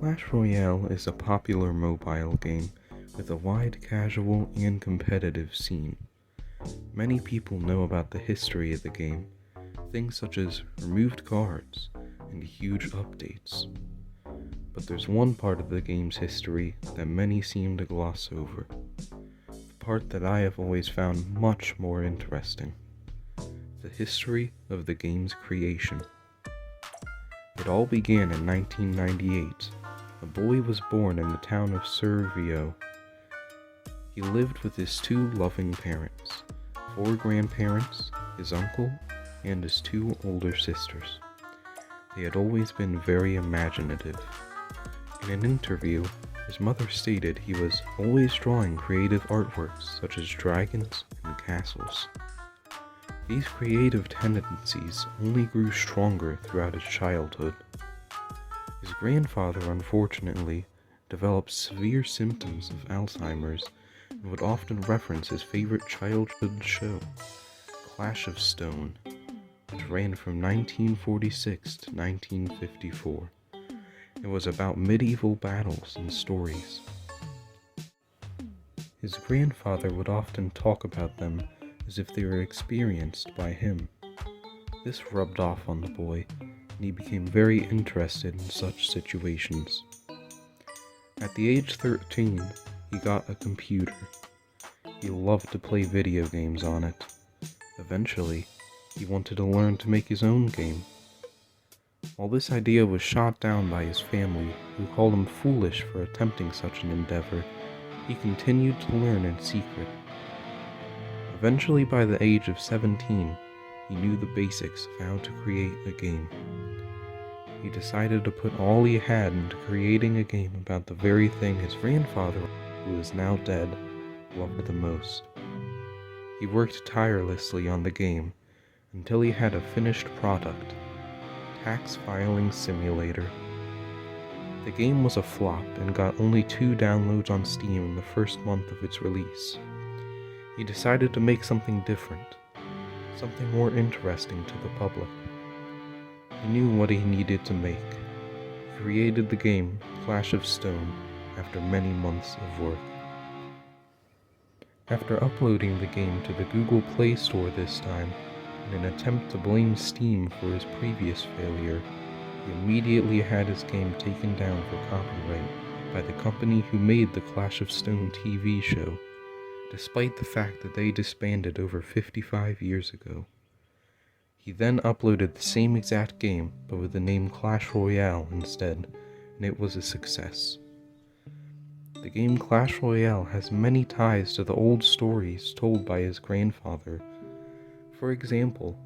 Clash Royale is a popular mobile game with a wide casual and competitive scene. Many people know about the history of the game, things such as removed cards and huge updates. But there's one part of the game's history that many seem to gloss over, the part that I have always found much more interesting: the history of the game's creation. It all began in 1998. A boy was born in the town of Servio. He lived with his two loving parents, 4 grandparents, his uncle, and his 2 older sisters. They had always been very imaginative. In an interview, his mother stated he was always drawing creative artworks such as dragons and castles. These creative tendencies only grew stronger throughout his childhood. His grandfather, unfortunately, developed severe symptoms of Alzheimer's and would often reference his favorite childhood show, Clash of Stone, which ran from 1946 to 1954. It was about medieval battles and stories. His grandfather would often talk about them as if they were experienced by him. This rubbed off on the boy, and he became very interested in such situations. At the age 13, he got a computer. He loved to play video games on it. Eventually, he wanted to learn to make his own game. While this idea was shot down by his family, who called him foolish for attempting such an endeavor, he continued to learn in secret. Eventually, by the age of 17, he knew the basics of how to create a game. He decided to put all he had into creating a game about the very thing his grandfather, who is now dead, loved the most. He worked tirelessly on the game until he had a finished product, Tax Filing Simulator. The game was a flop and got only 2 downloads on Steam in the first month of its release. He decided to make something different, something more interesting to the public. He knew what he needed to make. He created the game Clash of Stone after many months of work. After uploading the game to the Google Play Store this time, in an attempt to blame Steam for his previous failure, he immediately had his game taken down for copyright by the company who made the Clash of Stone TV show, despite the fact that they disbanded over 55 years ago. He then uploaded the same exact game, but with the name Clash Royale instead, and it was a success. The game Clash Royale has many ties to the old stories told by his grandfather. For example,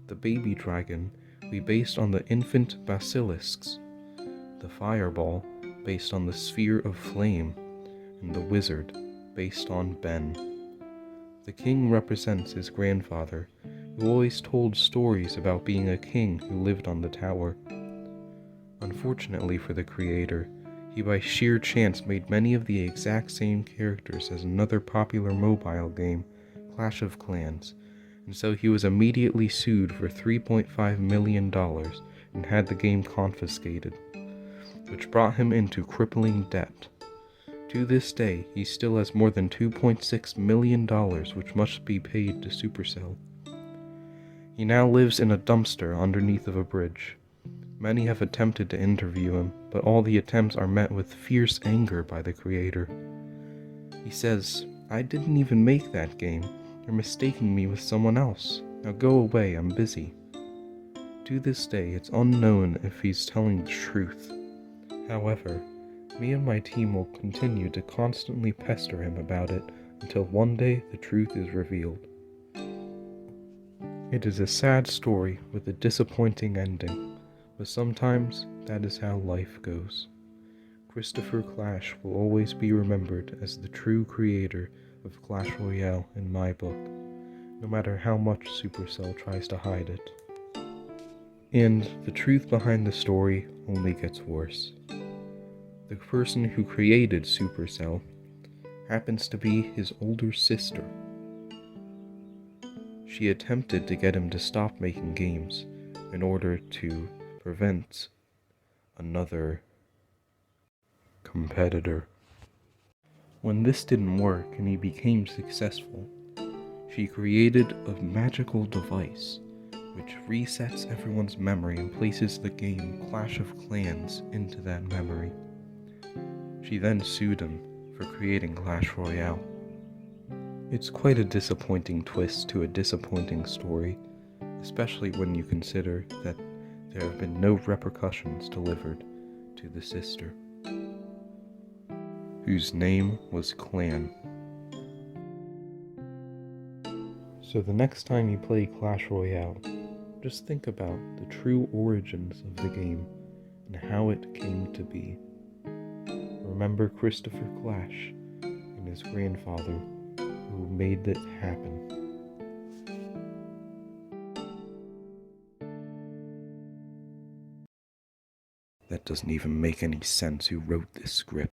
the baby dragon will be based on the infant basilisks, the fireball based on the sphere of flame, and the wizard based on Ben. The king represents his grandfather, who always told stories about being a king who lived on the tower. Unfortunately for the creator, he by sheer chance made many of the exact same characters as another popular mobile game, Clash of Clans, and so he was immediately sued for $3.5 million and had the game confiscated, which brought him into crippling debt. To this day, he still has more than $2.6 million which must be paid to Supercell. He now lives in a dumpster underneath of a bridge. Many have attempted to interview him, but all the attempts are met with fierce anger by the creator. He says, "I didn't even make that game. You're mistaking me with someone else. Now go away, I'm busy." To this day, it's unknown if he's telling the truth. However, me and my team will continue to constantly pester him about it until one day the truth is revealed. It is a sad story with a disappointing ending, but sometimes that is how life goes. Christopher Clash will always be remembered as the true creator of Clash Royale in my book, no matter how much Supercell tries to hide it. And the truth behind the story only gets worse. The person who created Supercell happens to be his older sister. She attempted to get him to stop making games in order to prevent another competitor. When this didn't work and he became successful, she created a magical device which resets everyone's memory and places the game Clash of Clans into that memory. She then sued him for creating Clash Royale. It's quite a disappointing twist to a disappointing story, especially when you consider that there have been no repercussions delivered to the sister, whose name was Clan. So the next time you play Clash Royale, just think about the true origins of the game and how it came to be. Remember Christopher Clash and his grandfather who made it happen. That doesn't even make any sense. Who wrote this script?